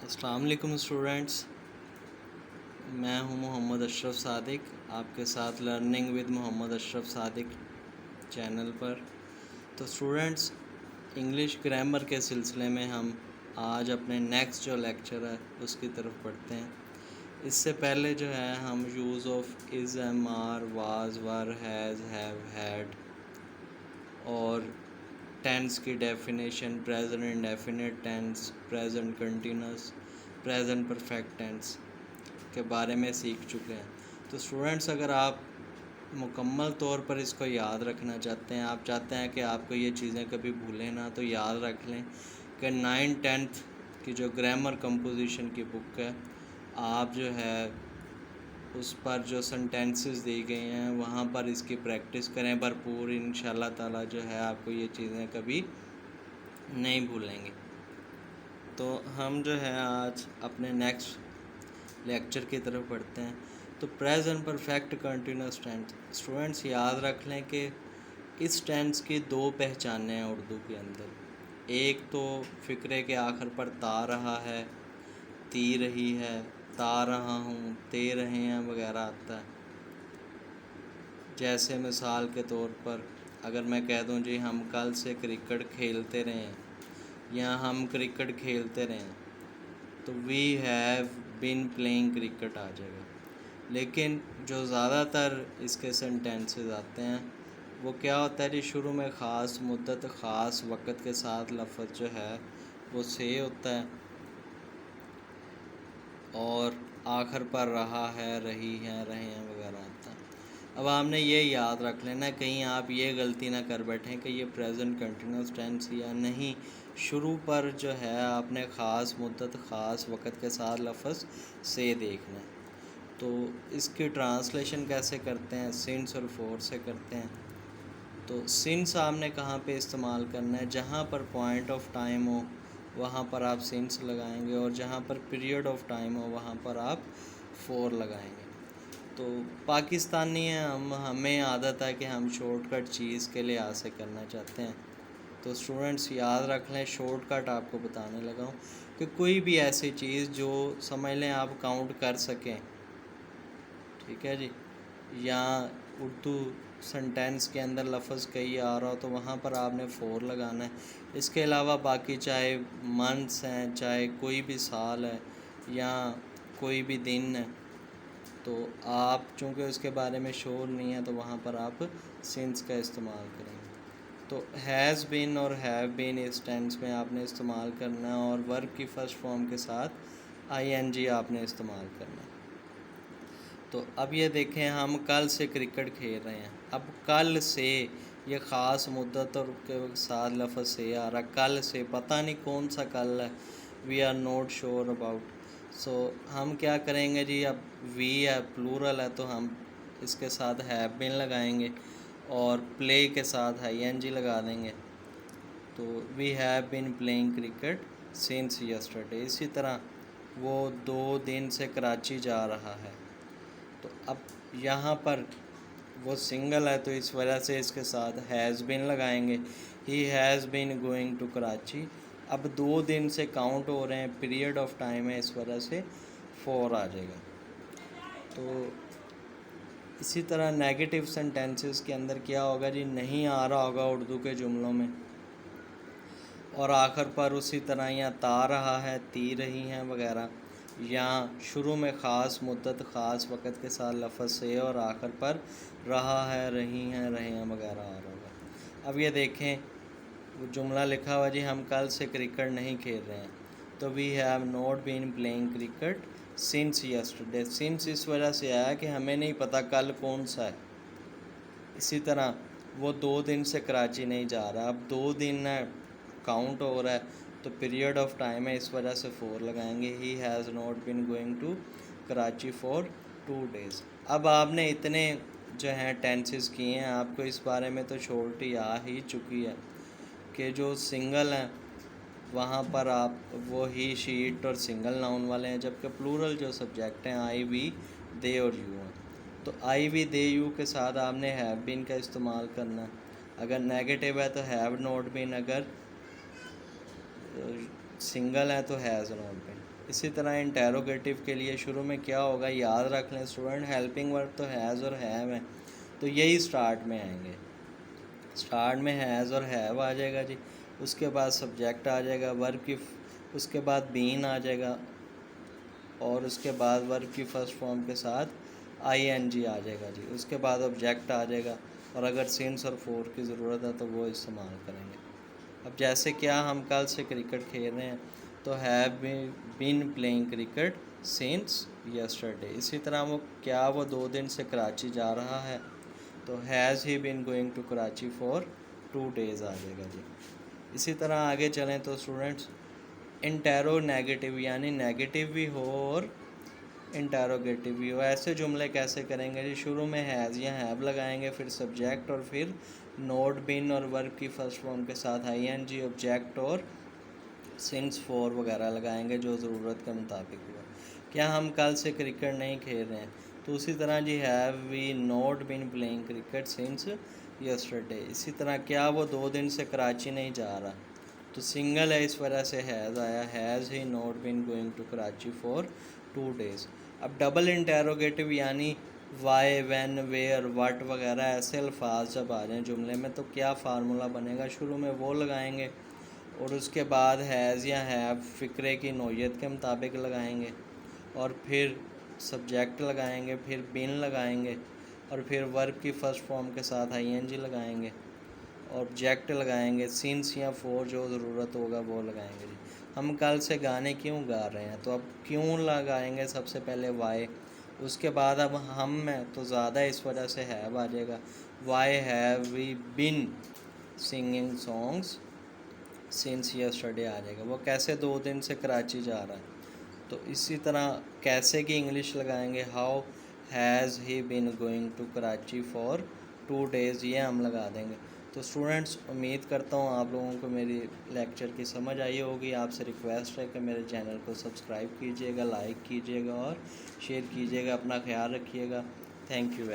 السلام علیکم اسٹوڈنٹس، میں ہوں محمد اشرف صادق، آپ کے ساتھ learning with Muhammad Ashraf Sadiq channel پر۔ تو اسٹوڈنٹس، انگلش گرامر کے سلسلے میں ہم آج اپنے نیکسٹ جو لیکچر ہے اس کی طرف بڑھتے ہیں۔ اس سے پہلے جو ہے ہم use of is, am, are, was, were, has, have, had اور ٹینس کی definition, present indefinite tense, present continuous, present perfect tense کے بارے میں سیکھ چکے ہیں۔ تو اسٹوڈنٹس، اگر آپ مکمل طور پر اس کو یاد رکھنا چاہتے ہیں، آپ چاہتے ہیں کہ آپ کو یہ چیزیں کبھی بھولیں نہ، تو یاد رکھ لیں کہ 9th-10th کی جو گرامر کمپوزیشن کی بک ہے، آپ جو ہے اس پر جو سنٹینسز دی گئی ہیں وہاں پر اس کی پریکٹس کریں بھرپور، انشاءاللہ تعالیٰ جو ہے آپ کو یہ چیزیں کبھی نہیں بھولیں گے۔ تو ہم جو ہے آج اپنے نیکسٹ لیکچر کی طرف بڑھتے ہیں۔ تو present perfect continuous tense, students یاد رکھ لیں کہ اس ٹینس کی دو پہچانیں ہیں اردو کے اندر۔ ایک تو فقرے کے آخر پر تا رہا ہے، تی رہی ہے، تا رہا ہوں، تے رہے ہیں وغیرہ آتا ہے۔ جیسے مثال کے طور پر اگر میں کہہ دوں جی ہم کل سے کرکٹ کھیلتے رہے ہیں یا ہم کرکٹ کھیلتے رہے ہیں، تو we have been playing cricket آ جائے گا۔ لیکن جو زیادہ تر اس کے سینٹینسز آتے ہیں وہ کیا ہوتا ہے جی، شروع میں خاص مدت خاص وقت کے ساتھ لفظ جو ہے وہ سے ہوتا ہے اور آخر پر رہا ہے، رہی ہے، رہے ہیں وغیرہ آتا ہے۔ اب آپ نے یہ یاد رکھ لینا، کہیں آپ یہ غلطی نہ کر بیٹھیں کہ یہ پریزنٹ کنٹینیوس ٹینس یا نہیں، شروع پر جو ہے آپ نے خاص مدت خاص وقت کے ساتھ لفظ سے دیکھنا ہے۔ تو اس کی ٹرانسلیشن کیسے کرتے ہیں؟ سنس اور فور سے کرتے ہیں۔ تو سنس آپ نے کہاں پہ استعمال کرنا ہے؟ جہاں پر پوائنٹ آف ٹائم ہو وہاں پر آپ سنس لگائیں گے، اور جہاں پر پیریڈ آف ٹائم ہو وہاں پر آپ فور لگائیں گے۔ تو پاکستانی ہیں ہمیں عادت ہے کہ ہم شارٹ کٹ چیز کے لحاظ سے کرنا چاہتے ہیں۔ تو اسٹوڈنٹس یاد رکھ لیں، شارٹ کٹ آپ کو بتانے لگا ہوں کہ کوئی بھی ایسی چیز جو سمجھ لیں آپ کاؤنٹ کر سکیں، ٹھیک ہے جی، یا اردو سنٹینس کے اندر لفظ کئی آ رہا ہو تو وہاں پر آپ نے فور لگانا ہے۔ اس کے علاوہ باقی چاہے منتھس ہیں، چاہے کوئی بھی سال ہے یا کوئی بھی دن ہے، تو آپ چونکہ اس کے بارے میں شور نہیں ہے تو وہاں پر آپ سنس کا استعمال کریں گے۔ تو ہیز بین اور ہیو بین اس ٹینس میں آپ نے استعمال کرنا ہے، اور ورب کی فرسٹ فارم کے ساتھ آئی این جی آپ نے استعمال کرنا ہے۔ تو اب یہ دیکھیں، ہم کل سے کرکٹ کھیل رہے ہیں۔ اب کل سے یہ خاص مدت اور کے ساتھ لفظ سے آ رہا، کل سے پتہ نہیں کون سا کل ہے، we are not sure about. So ہم کیا کریں گے جی، اب وی ہے پلورل ہے تو ہم اس کے ساتھ ہیو بین لگائیں گے اور پلے کے ساتھ آئی این جی لگا دیں گے۔ تو we have been playing cricket since yesterday. اسی طرح وہ 2 دن سے کراچی جا رہا ہے، تو اب یہاں پر وہ سنگل ہے تو اس وجہ سے اس کے ساتھ ہیز بین لگائیں گے، he has been going to Karachi. اب 2 دن سے کاؤنٹ ہو رہے ہیں، پیریڈ آف ٹائم ہے، اس وجہ سے 4 آ جائے گا۔ تو اسی طرح نیگیٹو سینٹینسز کے اندر کیا ہوگا جی، نہیں آ رہا ہوگا اردو کے جملوں میں، اور آخر پر اسی طرح یا تا رہا ہے، تی رہی ہیں وغیرہ، یا شروع میں خاص مدت خاص وقت کے ساتھ لفظ سے اور آخر پر رہا ہے، رہی ہیں، رہے ہیں وغیرہ آ رہا ہوگا۔ اب یہ دیکھیں، وہ جملہ لکھا ہوا جی ہم کل سے کرکٹ نہیں کھیل رہے ہیں، تو we have not been playing cricket since yesterday. Since اس وجہ سے آیا کہ ہمیں نہیں پتہ کل کون سا ہے۔ اسی طرح وہ 2 دن سے کراچی نہیں جا رہا، اب 2 دن ہے، کاؤنٹ ہو رہا ہے تو پیریڈ آف ٹائم ہے، اس وجہ سے 4 لگائیں گے، he has not been going to Karachi for 2 days۔ اب آپ نے اتنے جو ہیں ٹینسز کیے ہیں، آپ کو اس بارے میں تو شورٹی آ ہی چکی ہے کہ جو سنگل ہیں وہاں پر آپ وہ ہی، شی، اٹ اور سنگل ناؤن والے ہیں، جبکہ پلورل جو سبجیکٹ ہیں آئی، وی، دے اور یو ہیں۔ تو آئی، وی، دے، یو کے ساتھ آپ نے ہیو بین کا استعمال کرنا ہے۔ اگر نیگیٹو ہے تو ہیو ناٹ بین، اگر سنگل ہے تو ہیز ناٹ بین۔ اسی طرح انٹیروگیٹو کے لیے شروع میں کیا ہوگا یاد رکھ لیں اسٹوڈنٹ، ہیلپنگ ورب تو ہیز اور ہیو ہیں، تو یہی سٹارٹ میں آئیں گے. سٹارٹ میں ہیز اور ہیو آ جائے گا جی، اس کے بعد سبجیکٹ آ جائے گا، ورب کی اس کے بعد بین آ جائے گا، اور اس کے بعد ورب کی فرسٹ فارم کے ساتھ آئی این جی آ جائے گا جی، اس کے بعد آبجیکٹ آ جائے گا، اور اگر سنس اور فور کی ضرورت ہے تو وہ استعمال کریں گے. اب جیسے کیا ہم کل سے کرکٹ کھیل رہے ہیں تو have been playing cricket since yesterday. اسی طرح وہ 2 دن سے کراچی جا رہا ہے تو has he been going to Karachi for 2 days آ جائے گا جی. اسی طرح آگے چلیں تو اسٹوڈنٹس انٹیرو نیگیٹو یعنی نیگیٹو بھی ہو اور انٹیروگیٹو بھی ہو، ایسے جملے کیسے کریں گے جی؟ شروع میں ہیز یا ہیو لگائیں گے، پھر سبجیکٹ، اور پھر نوٹ بین اور ورب کی فرسٹ فارم کے ساتھ آئی این جی، آبجیکٹ اور سنس فور وغیرہ لگائیں گے جو ضرورت کے مطابق ہوا. کیا ہم کل سے کرکٹ نہیں کھیل رہے ہیں تو اسی طرح جی have we not been playing cricket since yesterday. اسی طرح کیا وہ 2 دن سے کراچی نہیں جا رہا تو سنگل ہے اس وجہ سے ہیز آیا، has he not been going to Karachi for 2 days. اب ڈبل انٹیروگیٹو یعنی وائی، وین، ویئر، واٹ وغیرہ ایسے الفاظ جب آ جائیں جملے میں تو کیا فارمولا بنے گا؟ شروع میں وہ لگائیں گے اور اس کے بعد ہیز یا ہیو فقرے کی نوعیت کے مطابق لگائیں گے، اور پھر سبجیکٹ لگائیں گے، پھر بین لگائیں گے، اور پھر ورب کی فرسٹ فارم کے ساتھ آئی این جی لگائیں گے، آبجیکٹ لگائیں گے، سینس یا فور جو ضرورت ہوگا وہ لگائیں گے جی. ہم کل سے گانے کیوں گا رہے ہیں تو اب کیوں لگائیں گے سب سے پہلے وائی، اس کے بعد اب ہم میں تو زیادہ اس وجہ سے ہیو آ جائے گا، why have we been singing songs since yesterday آ جائے گا. وہ کیسے 2 دن سے کراچی جا رہا ہے تو اسی طرح کیسے کی انگلش لگائیں گے، how has he been going to Karachi for 2 days، یہ ہم لگا دیں گے. تو اسٹوڈنٹس امید کرتا ہوں آپ لوگوں کو میری لیکچر کی سمجھ آئی ہوگی. آپ سے ریکویسٹ ہے کہ میرے چینل کو سبسکرائب کیجیے گا، لائک کیجیے گا اور شیئر کیجیے گا. اپنا خیال رکھیے گا. Thank you very